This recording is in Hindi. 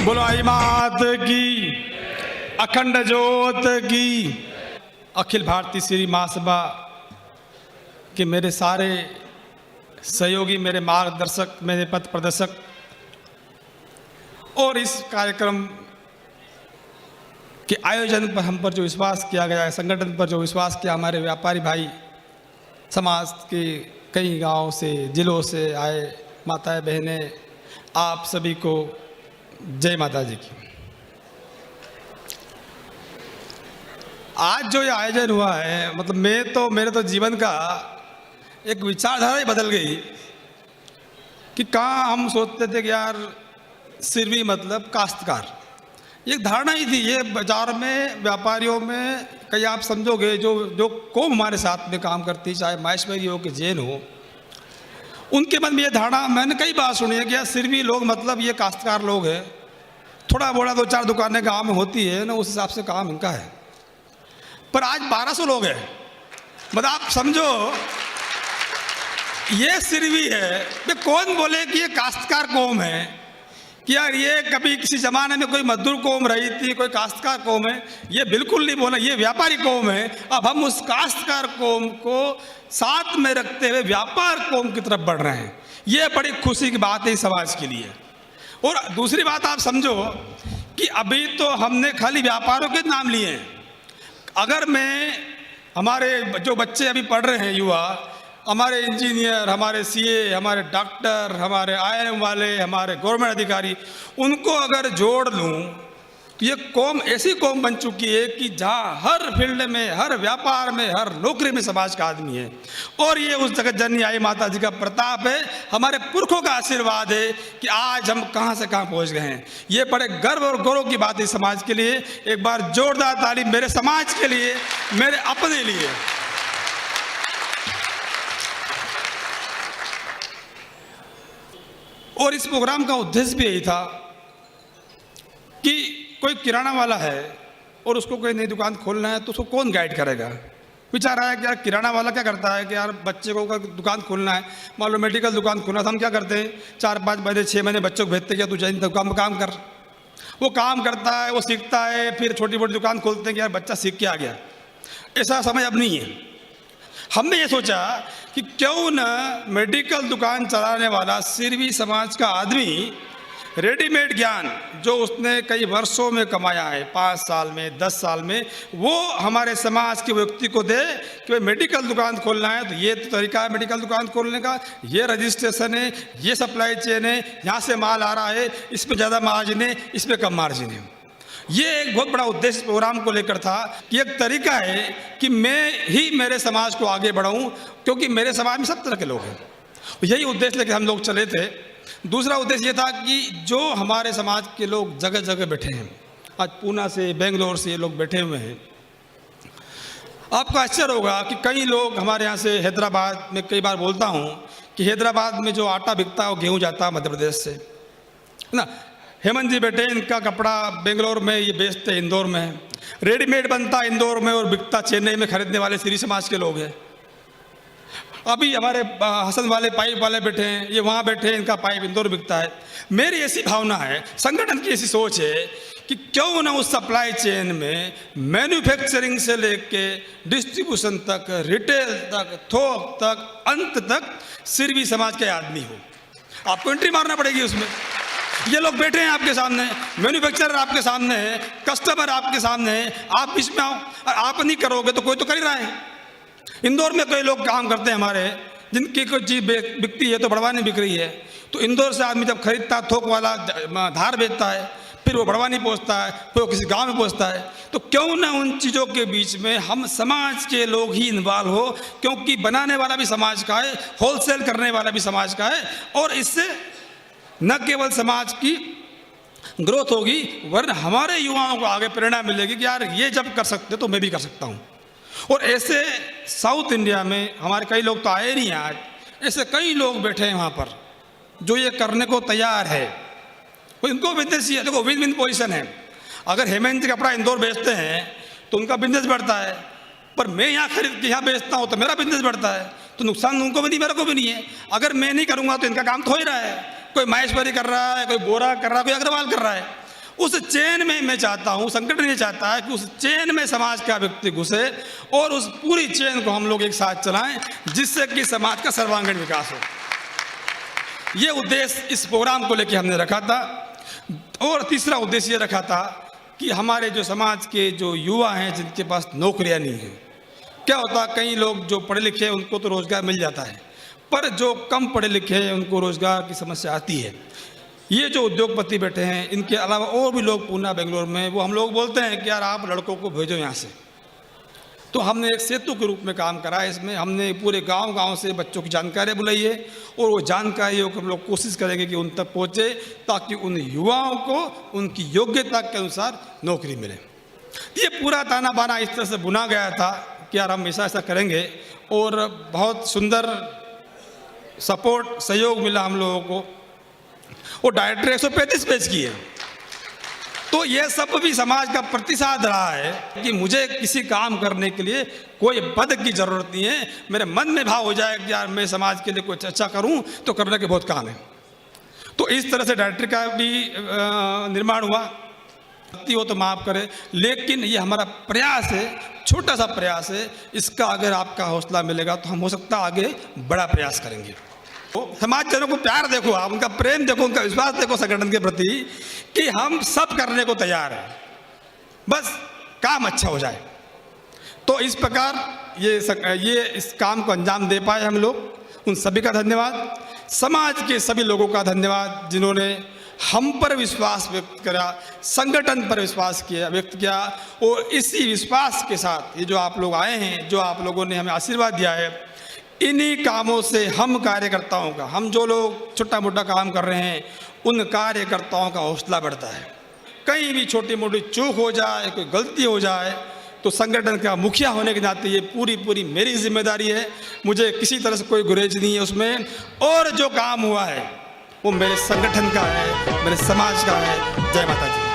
बोलो आई मात की, अखंड ज्योत की। अखिल भारतीय श्री महासभा के मेरे सारे सहयोगी, मेरे मार्गदर्शक, मेरे पथ प्रदर्शक और इस कार्यक्रम के आयोजन पर हम पर जो विश्वास किया गया है, संगठन पर जो विश्वास किया हमारे व्यापारी भाई, समाज के कई गांवों से, जिलों से आए माताएं बहनें, आप सभी को जय माता जी की। आज जो ये आयोजन हुआ है, मतलब मेरे तो जीवन का एक विचारधारा ही बदल गई कि कहाँ हम सोचते थे कि यार सिरवी मतलब काश्तकार, ये धारणा ही थी। ये बाजार में, व्यापारियों में, कई आप समझोगे जो कौम हमारे साथ में काम करती, चाहे माहेश्वरी हो कि जैन हो, उनके मन में ये धारणा मैंने कई बार सुनी है कि यार सिरवी लोग मतलब ये काश्तकार लोग हैं, थोड़ा बोड़ा 2-4 दुकानें गांव में होती है ना, उस हिसाब से काम इनका है। पर आज 1200 लोग हैं, मतलब आप समझो ये सिरवी है। ये कौन बोले कि ये काश्तकार कौम है, कि यार ये कभी किसी जमाने में कोई मजदूर कौम रही थी, कोई काश्तकार कौम है, ये बिल्कुल नहीं बोला, ये व्यापारी कौम है। अब हम उस काश्तकार कौम को साथ में रखते हुए व्यापार कौम की तरफ बढ़ रहे हैं। ये बड़ी खुशी की बात है समाज के लिए। और दूसरी बात आप समझो कि अभी तो हमने खाली व्यापारों के नाम लिए हैं। अगर मैं, हमारे जो बच्चे अभी पढ़ रहे हैं, युवा, हमारे इंजीनियर, हमारे सीए, हमारे डॉक्टर, हमारे आईएएम वाले, हमारे गवर्नमेंट अधिकारी, उनको अगर जोड़ लूँ तो ये कौम ऐसी कौम बन चुकी है कि जहाँ हर फील्ड में, हर व्यापार में, हर नौकरी में समाज का आदमी है। और ये उस जगत जननी आई माता जी का प्रताप है, हमारे पुरखों का आशीर्वाद है कि आज हम कहाँ से कहाँ पहुँच गए हैं। ये बड़े गर्व और गौरव की बात है समाज के लिए। एक बार जोरदार ताली मेरे समाज के लिए, मेरे अपने लिए। और इस प्रोग्राम का उद्देश्य भी यही था कि कोई किराना वाला है और उसको कोई नई दुकान खोलना है, तो उसको कौन गाइड करेगा। विचार आया कि यार किराना वाला क्या करता है कि यार बच्चे को दुकान खोलना है, मान लो मेडिकल दुकान खोलना था, हम क्या करते हैं 4-5 महीने 6 महीने बच्चों को भेजते हैं कि तू जाइन दुकान में काम कर। वो काम करता है, वो सीखता है, फिर छोटी मोटी दुकान खोलते हैं कि यार बच्चा सीख के आ गया। ऐसा समय अब नहीं है। हमने ये सोचा कि क्यों ना मेडिकल दुकान चलाने वाला सिरवी समाज का आदमी रेडीमेड ज्ञान जो उसने कई वर्षों में कमाया है, 5 साल में, 10 साल में, वो हमारे समाज के व्यक्ति को दे कि भाई मेडिकल दुकान खोलना है तो ये तो तरीका है मेडिकल दुकान खोलने का, ये रजिस्ट्रेशन है, ये सप्लाई चेन है, यहाँ से माल आ रहा है, इसमें ज़्यादा मार्जिन है, इसमें कम मार्जिन है। ये एक बहुत बड़ा उद्देश्य प्रोग्राम को लेकर था कि एक तरीका है कि मैं ही मेरे समाज को आगे बढ़ाऊं, क्योंकि मेरे समाज में सब तरह के लोग हैं। यही उद्देश्य लेकर हम लोग चले थे। दूसरा उद्देश्य ये था कि जो हमारे समाज के लोग जगह जगह बैठे हैं, आज पूना से, बेंगलोर से ये लोग बैठे हुए हैं। आपको आश्चर्य होगा कि कई लोग हमारे यहाँ से, हैदराबाद में कई बार बोलता हूँ कि हैदराबाद में जो आटा बिकता है वो गेहूँ जाता है मध्य प्रदेश से ना। हेमंत जी बेटे, इनका कपड़ा बेंगलोर में ये बेचते इंदौर में, रेडीमेड बनता इंदौर में और बिकता चेन्नई में। खरीदने वाले सिरी समाज के लोग हैं। अभी हमारे हसन वाले पाइप वाले बैठे हैं, ये वहाँ बैठे हैं, इनका पाइप इंदौर बिकता है। मेरी ऐसी भावना है, संगठन की ऐसी सोच है कि क्यों ना उस सप्लाई चेन में मैन्युफैक्चरिंग से लेके डिस्ट्रीब्यूशन तक, रिटेल तक, थोक तक, अंत तक सिरवी समाज के आदमी हो। आपको एंट्री मारना पड़ेगी उसमें। ये लोग बैठे हैं आपके सामने, मैन्युफैक्चरर आपके सामने है, कस्टमर आपके सामने है, आप बीच में आओ। और आप नहीं करोगे तो कोई तो कर ही रहा है। इंदौर में कई लोग काम करते हैं हमारे, जिनकी कोई चीज़ बिकती है तो बड़वानी बिक रही है, तो इंदौर से आदमी जब खरीदता, थोक वाला धार बेचता है, फिर वो बड़वानी पहुँचता है, फिर वो किसी गांव में पहुँचता है। तो क्यों ना उन चीज़ों के बीच में हम समाज के लोग ही इन्वॉल्व हो, क्योंकि बनाने वाला भी समाज का है, होलसेल करने वाला भी समाज का है। और इससे न केवल समाज की ग्रोथ होगी, वरना हमारे युवाओं को आगे प्रेरणा मिलेगी कि यार ये जब कर सकते तो मैं भी कर सकता हूँ। और ऐसे साउथ इंडिया में हमारे कई लोग तो आए नहीं आज, ऐसे कई लोग बैठे हैं वहाँ पर जो ये करने को तैयार है। तो इनको बिजनेस ही है, देखो विन विन पोजिशन है। अगर हेमंत कपड़ा इंदौर बेचते हैं तो उनका बिजनेस बढ़ता है, पर मैं यहाँ खरीद के यहाँ बेचता हूँ तो मेरा बिजनेस बढ़ता है। तो नुकसान उनको भी नहीं, मेरे को भी नहीं है। अगर मैं नहीं करूँगा तो इनका काम तो हो ही रहा है। कोई माहेश्वरी कर रहा है, कोई बोरा कर रहा है, कोई अग्रवाल कर रहा है। उस चेन में मैं चाहता हूँ, संगठन ये चाहता है कि उस चेन में समाज का व्यक्ति घुसे और उस पूरी चेन को हम लोग एक साथ चलाएं, जिससे कि समाज का सर्वांगीण विकास हो। ये उद्देश्य इस प्रोग्राम को लेकर हमने रखा था। और तीसरा उद्देश्य ये रखा था कि हमारे जो समाज के जो युवा हैं जिनके पास नौकरियां नहीं हैं, क्या होता है कई लोग जो पढ़े लिखे हैं उनको तो रोज़गार मिल जाता है, पर जो कम पढ़े लिखे हैं उनको रोज़गार की समस्या आती है। ये जो उद्योगपति बैठे हैं, इनके अलावा और भी लोग पूना बेंगलोर में, वो हम लोग बोलते हैं कि यार आप लड़कों को भेजो यहाँ से। तो हमने एक सेतु के रूप में काम करा है। इसमें हमने पूरे गांव-गांव से बच्चों की जानकारी बुलाई है और वो जानकारियों को हम लोग कोशिश करेंगे कि उन तक पहुँचे, ताकि उन युवाओं को उनकी योग्यता के अनुसार नौकरी मिले। ये पूरा ताना बाना इस तरह से बुना गया था कि यार हम ऐसा करेंगे, और बहुत सुंदर सपोर्ट सहयोग मिला हम लोगों को। और डायरेक्टर 135 पेज की है। तो ये सब भी समाज का प्रतिसाद रहा है कि मुझे किसी काम करने के लिए कोई पद की जरूरत नहीं है, मेरे मन में भाव हो जाए कि यार मैं समाज के लिए कुछ अच्छा करूं तो करने के बहुत काम है। तो इस तरह से डायरेक्टर का भी निर्माण हुआ। गलती हो तो माफ करें, लेकिन ये हमारा प्रयास है, छोटा सा प्रयास है। इसका अगर आपका हौसला मिलेगा तो हम हो सकता है आगे बड़ा प्रयास करेंगे। तो समाजजनों को प्यार देखो, आप उनका प्रेम देखो, उनका विश्वास देखो संगठन के प्रति, कि हम सब करने को तैयार हैं, बस काम अच्छा हो जाए। तो इस प्रकार ये इस काम को अंजाम दे पाए हम लोग। उन सभी का धन्यवाद, समाज के सभी लोगों का धन्यवाद जिन्होंने हम पर विश्वास व्यक्त करा, संगठन पर विश्वास व्यक्त किया। और इसी विश्वास के साथ ये जो आप लोग आए हैं, जो आप लोगों ने हमें आशीर्वाद दिया है, इन्हीं कामों से हम कार्यकर्ताओं का, हम जो लोग छोटा मोटा काम कर रहे हैं, उन कार्यकर्ताओं का हौसला बढ़ता है। कहीं भी छोटी मोटी चूक हो जाए, कोई गलती हो जाए, तो संगठन का मुखिया होने के नाते ये पूरी मेरी जिम्मेदारी है। मुझे किसी तरह से कोई गुरेज नहीं है उसमें। और जो काम हुआ है वो मेरे संगठन का है, मेरे समाज का है। जय माता दी।